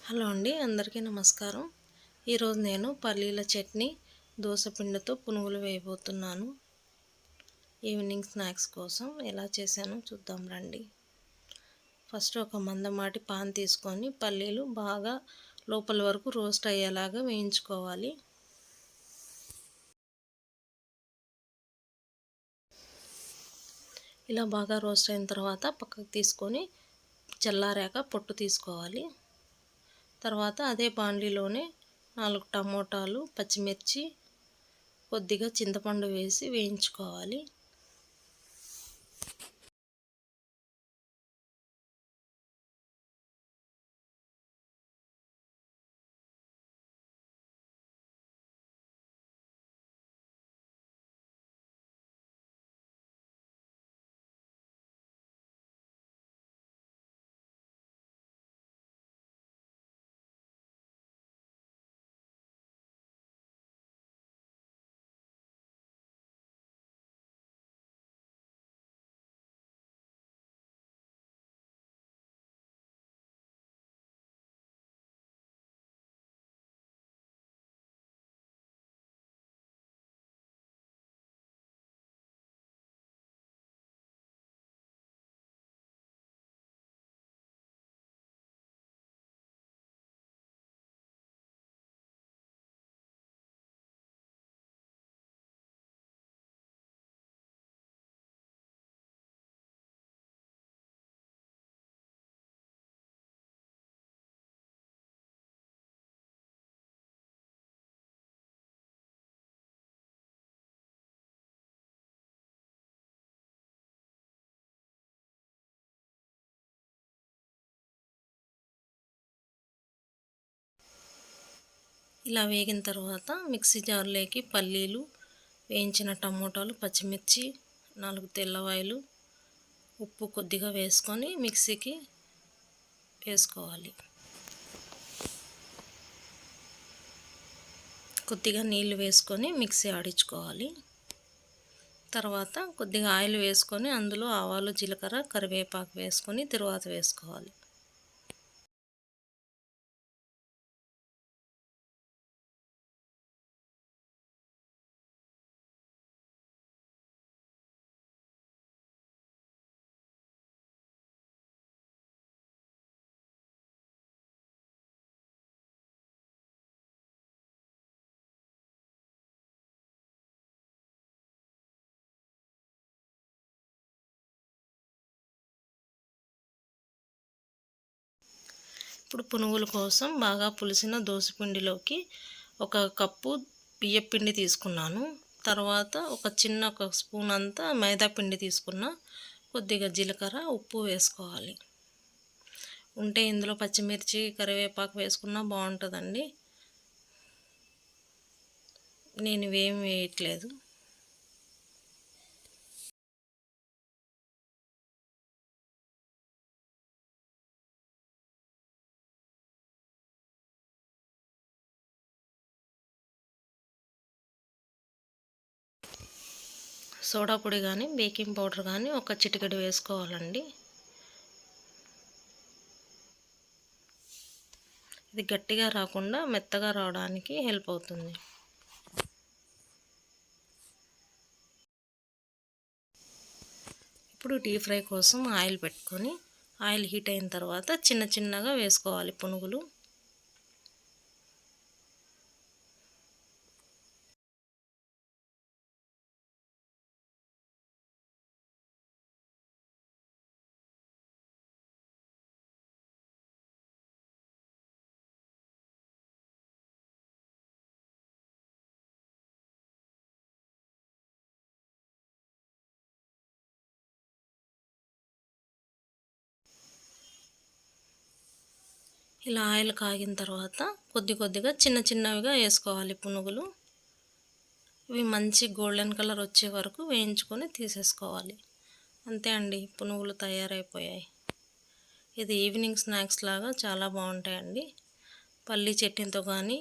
Hello అండి, అందరికీ నమస్కారం. ఈరోజు నేను పల్లీల చట్నీ దోస పిండితో పునుగులు వేయబోతున్నాను. ఈవినింగ్ స్నాక్స్ కోసం ఎలా చేశానో చూద్దాం రండి. ఫస్ట్ ఒక మందమాటి పాన్ తీసుకొని పల్లీలు బాగా లోపల వరకు రోస్ట్ అయ్యేలాగా వేయించుకోవాలి. ఇలా బాగా రోస్ట్ అయిన తర్వాత పక్కకు తీసుకొని చల్లారాక పొట్టు తీసుకోవాలి. తర్వాత అదే బాండీలోనే 4 టమోటాలు, పచ్చిమిర్చి, కొద్దిగా చింతపండు వేసి వేయించుకోవాలి. ఇలా వేగిన తర్వాత మిక్సీ జార్లోకి పల్లీలు, వేయించిన టమోటాలు, పచ్చిమిర్చి, 4 తెల్లవాయలు, ఉప్పు కొద్దిగా వేసుకొని మిక్సీకి వేసుకోవాలి. కొద్దిగా నీళ్ళు వేసుకొని మిక్సీ ఆడించుకోవాలి. తర్వాత కొద్దిగా ఆయిల్ వేసుకొని అందులో ఆవాలు, జీలకర్ర, కరివేపాకు వేసుకొని తరువాత వేసుకోవాలి. ఇప్పుడు పునుగుల కోసం బాగా పులిసిన దోసపిండిలోకి 1 కప్పు బియ్యపిండి తీసుకున్నాను. తర్వాత ఒక స్పూన్ అంతా మైదా పిండి తీసుకున్న, కొద్దిగా జీలకర్ర, ఉప్పు వేసుకోవాలి. ఉంటే ఇందులో పచ్చిమిర్చి, కరివేపాకు వేసుకున్నా బాగుంటుందండి. నేను ఇవేం వేయట్లేదు. సోడా పొడి కానీ బేకింగ్ పౌడర్ కానీ ఒక చిటికెడు వేసుకోవాలండి. ఇది గట్టిగా రాకుండా మెత్తగా రావడానికి హెల్ప్ అవుతుంది. ఇప్పుడు డీప్ ఫ్రై కోసం ఆయిల్ పెట్టుకొని ఆయిల్ హీట్ అయిన తర్వాత చిన్నగా వేసుకోవాలి పునుగులు. ఇలా ఆయిల్ కాగిన తర్వాత కొద్దిగా చిన్నవిగా వేసుకోవాలి పునుగులు. ఇవి మంచి గోల్డెన్ కలర్ వచ్చే వరకు వేయించుకొని తీసేసుకోవాలి. అంతే అండి, పునుగులు తయారైపోయాయి. ఇది ఈవినింగ్ స్నాక్స్ లాగా చాలా బాగుంటాయండి. పల్లీ చట్నీతో కానీ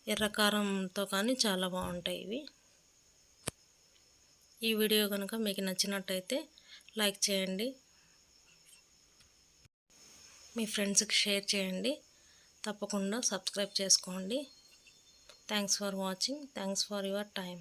ఎర్రకారంతో కానీ చాలా బాగుంటాయి ఇవి. ఈ వీడియో కనుక మీకు నచ్చినట్టయితే లైక్ చేయండి, మీ ఫ్రెండ్స్కి షేర్ చేయండి. తప్పకుండా సబ్స్క్రైబ్ చేసుకోండి. Thanks for watching. Thanks for your time.